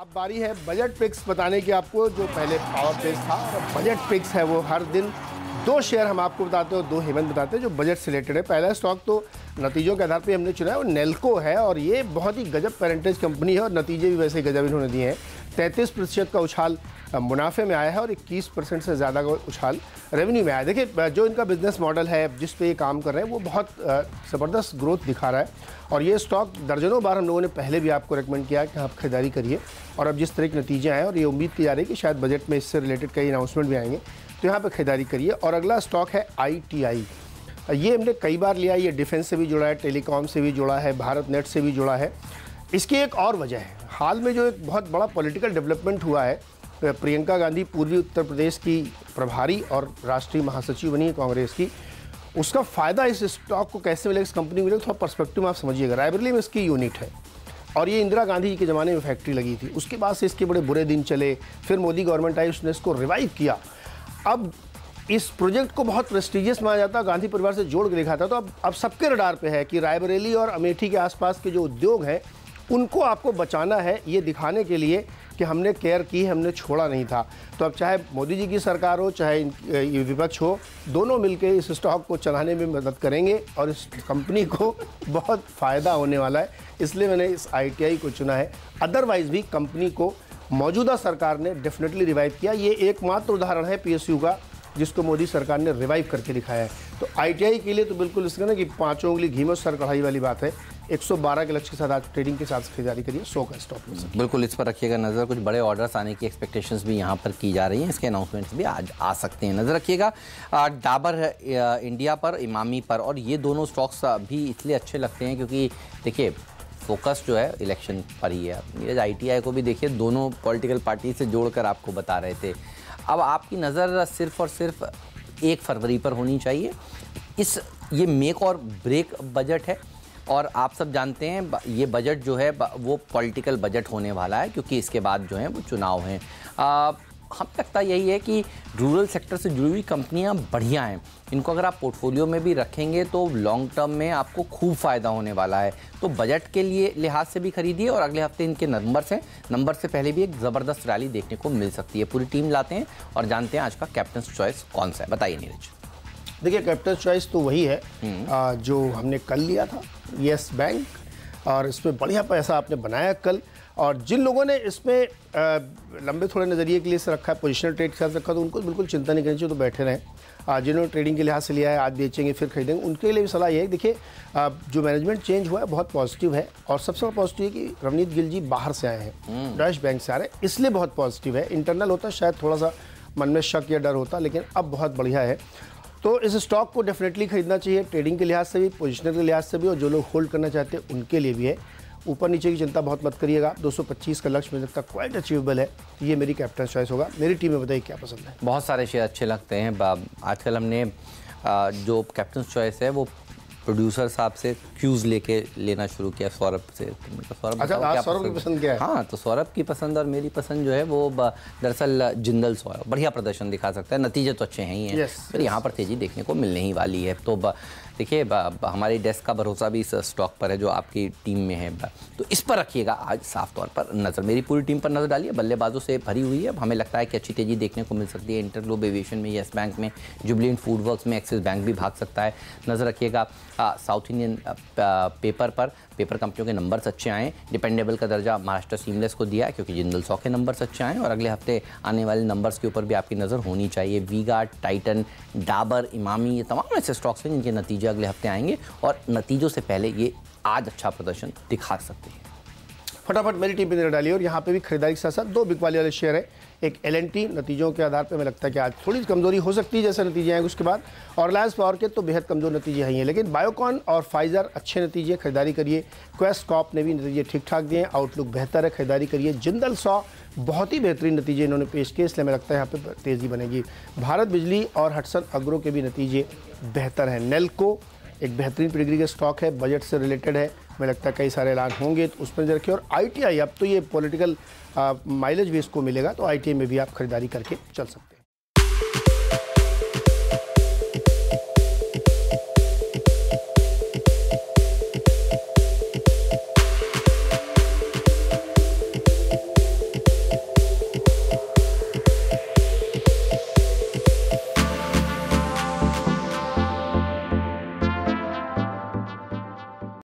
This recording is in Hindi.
अब बारी है बजट पिक्स बताने की आपको। जो पहले पावर पेज था और बजट पिक्स है, वो हर दिन दो शेयर हम आपको बताते हैं, दो हेमंत बताते हैं जो बजट से रिलेटेड है। पहला स्टॉक तो नतीजों के आधार पे हमने चुना है, वो नेल्को है और ये बहुत ही गजब पेरेंटेज कंपनी है और नतीजे भी वैसे ही गजब इन्होंने दिए हैं। 33% का उछाल मुनाफे में आया है और 21% से ज़्यादा का उछाल रेवेन्यू में आया है। देखिए, जो इनका बिजनेस मॉडल है, जिस पे ये काम कर रहे हैं, वो बहुत ज़बरदस्त ग्रोथ दिखा रहा है और ये स्टॉक दर्जनों बार हम लोगों ने पहले भी आपको रेकमेंड किया कि आप खरीदारी करिए। और अब जिस तरह के नतीजे आए और ये उम्मीद की जा रही है कि शायद बजट में इससे रिलेटेड कई अनाउंसमेंट भी आएंगे, तो यहाँ पर खरीदारी करिए। और अगला स्टॉक है ITI। ये हमने कई बार लिया, ये डिफेंस से भी जुड़ा है, टेलीकॉम से भी जुड़ा है, भारत नेट से भी जुड़ा है। इसकी एक और वजह है, हाल में जो एक बहुत बड़ा पॉलिटिकल डेवलपमेंट हुआ है, प्रियंका गांधी पूर्वी उत्तर प्रदेश की प्रभारी और राष्ट्रीय महासचिव बनी है कांग्रेस की, उसका फ़ायदा इस स्टॉक को कैसे मिलेगा, इस कंपनी को मिलेगा, थोड़ा पर्सपेक्टिव में आप समझिएगा। रायबरेली में इसकी यूनिट है और ये इंदिरा गांधी जी के ज़माने में फैक्ट्री लगी थी, उसके बाद से इसके बड़े बुरे दिन चले, फिर मोदी गवर्नमेंट आई, उसने इसको रिवाइव किया। अब इस प्रोजेक्ट को बहुत प्रेस्टिजियस माना जाता है, गांधी परिवार से जोड़ के लिखा था। तो अब सबके रडार पे है कि रायबरेली और अमेठी के आसपास के जो उद्योग हैं उनको आपको बचाना है, ये दिखाने के लिए कि हमने केयर की, हमने छोड़ा नहीं था। तो अब चाहे मोदी जी की सरकार हो, चाहे विपक्ष हो, दोनों मिलकर इस स्टॉक को चलाने में मदद करेंगे और इस कंपनी को बहुत फ़ायदा होने वाला है। इसलिए मैंने इस ITI को चुना है। अदरवाइज़ भी कंपनी को मौजूदा सरकार ने डेफिनेटली रिवाइव किया। ये एकमात्र उदाहरण है PSU का जिसको मोदी सरकार ने रिवाइव करके दिखाया है। तो ITI के लिए तो बिल्कुल इसका ना कि पाँचों उंगली घी में सर कढ़ाई वाली बात है। 112 के लक्ष्य के साथ आज ट्रेडिंग के साथ खरीदारी करिए, 100 का स्टॉप लॉस। बिल्कुल इस पर रखिएगा नज़र। कुछ बड़े ऑर्डर्स आने की एक्सपेक्टेशंस भी यहाँ पर की जा रही हैं, इसके अनाउंसमेंट्स भी आज आ सकते हैं, नज़र रखिएगा। डाबर इंडिया पर, इमामी पर, और ये दोनों स्टॉक्स भी इसलिए अच्छे लगते हैं क्योंकि देखिए फोकस जो है इलेक्शन पर ही है। नीरज ITI को भी देखिए दोनों पॉलिटिकल पार्टी से जोड़कर आपको बता रहे थे। अब आपकी नज़र सिर्फ और सिर्फ 1 फरवरी पर होनी चाहिए। ये मेक और ब्रेक बजट है और आप सब जानते हैं ये बजट जो है वो पॉलिटिकल बजट होने वाला है क्योंकि इसके बाद जो है वो चुनाव हैं। हमें लगता यही है कि रूरल सेक्टर से जुड़ी हुई कंपनियां बढ़िया हैं, इनको अगर आप पोर्टफोलियो में भी रखेंगे तो लॉन्ग टर्म में आपको खूब फ़ायदा होने वाला है। तो बजट के लिए लिहाज से भी खरीदिए और अगले हफ्ते इनके नंबर्स हैं, नंबर से पहले भी एक ज़बरदस्त रैली देखने को मिल सकती है। पूरी टीम लाते हैं और जानते हैं आज का कैप्टन्स चॉइस कौन सा है। बताइए नीरज। देखिए, कैप्टन चॉइस तो वही है जो हमने कल लिया था, येस बैंक, और इसमें बढ़िया पैसा आपने बनाया कल। और जिन लोगों ने इसमें लंबे थोड़े नज़रिए के लिए से रखा है, पोजिशनल ट्रेड के साथ रखा, तो उनको बिल्कुल चिंता नहीं करनी चाहिए, तो बैठे रहें। जिन्होंने ट्रेडिंग के लिहाज से लिया है, आज बेचेंगे फिर खरीदेंगे, उनके लिए भी सलाह ये है। देखिए, जो मैनेजमेंट चेंज हुआ है बहुत पॉजिटिव है और सबसे बड़ा पॉजिटिव है कि रवनीत गिल जी बाहर से आए हैं, डैश बैंक से आ रहे हैं, इसलिए बहुत पॉजिटिव है। इंटरनल होता शायद थोड़ा सा मन में शक या डर होता, लेकिन अब बहुत बढ़िया है। तो इस स्टॉक को डेफिनेटली खरीदना चाहिए, ट्रेडिंग के लिहाज से भी, पोजिशनल के लिहाज से भी, और जो लोग होल्ड करना चाहते हैं उनके लिए भी है। ऊपर नीचे की चिंता बहुत मत करिएगा, 225 का लक्ष्य मुझे लगता है क्वाइट अचीवेबल है। ये मेरी कैप्टन चॉइस होगा। मेरी टीम में बताइए क्या पसंद है। बहुत सारे शेयर अच्छे लगते हैं। आजकल हमने जो कैप्टन चॉइस है वो प्रोड्यूसर साहब से क्यूज़ लेना शुरू किया, सौरभ से। सौरभ, अच्छा, सौरभ की पसंद क्या है? हाँ, तो सौरभ की पसंद और मेरी पसंद जो है वो दरअसल जिंदल सौरभ बढ़िया प्रदर्शन दिखा सकता है, नतीजे तो अच्छे हैं ही हैं, फिर यहाँ पर तेज़ी देखने को मिलने ही वाली है। तो देखिए हमारी डेस्क का भरोसा भी इस स्टॉक पर है जो आपकी टीम में है, तो इस पर रखिएगा आज साफ तौर पर नज़र। मेरी पूरी टीम पर नज़र डालिए, बल्लेबाजों से भरी हुई है। हमें लगता है कि अच्छी तेज़ी देखने को मिल सकती है इंटरग्लोब एविएशन में, येस बैंक में, जुबलेंट फूड वर्क्स में, एक्सिस बैंक भी भाग सकता है। नज़र रखिएगा साउथ इंडियन पेपर पर, पेपर कंपनियों के नंबर्स अच्छे आए, डिपेंडेबल का दर्जा महाराष्ट्र सीमलेस को दिया है क्योंकि जिंदल सौ के नंबर्स अच्छे आए और अगले हफ्ते आने वाले नंबर्स के ऊपर भी आपकी नज़र होनी चाहिए। वी-गार्ड, टाइटन, डाबर, इमामी, ये तमाम ऐसे स्टॉक्स हैं जिनके नतीजे अगले हफ्ते आएंगे और नतीजों से पहले ये आज अच्छा प्रदर्शन दिखा सकते हैं। फटाफट मेरी टीम पे नजर डालिए और यहाँ पे भी खरीदारी के साथ साथ 2 बिकवाली वाले शेयर है। एक L&T, नतीजों के आधार पे हमें लगता है कि आज थोड़ी कमजोरी हो सकती है जैसे नतीजे आएंगे उसके बाद, और रिलायंस पावर के तो बेहद कमजोर नतीजे हैं, लेकिन बायोकॉन और फाइजर अच्छे नतीजे, खरीदारी करिए। क्वेस्ट कॉप ने भी नतीजे ठीक ठाक दिए, आउटलुक बेहतर है, खरीदारी करिए। जिंदल सौ बहुत ही बेहतरीन नतीजे इन्होंने पेश किए, इसलिए हमें लगता है यहाँ पे तेज़ी बनेगी। भारत बिजली और हटसन अग्रो के भी नतीजे बेहतर हैं। नेल्को एक बेहतरीन पेडिग्री का स्टॉक है, बजट से रिलेटेड है, मुझे लगता है कई सारे ऐलान होंगे तो उस पर रखिए। और ITI अब तो ये पॉलिटिकल माइलेज भी इसको मिलेगा, तो ITI में भी आप खरीदारी करके चल सकते हैं।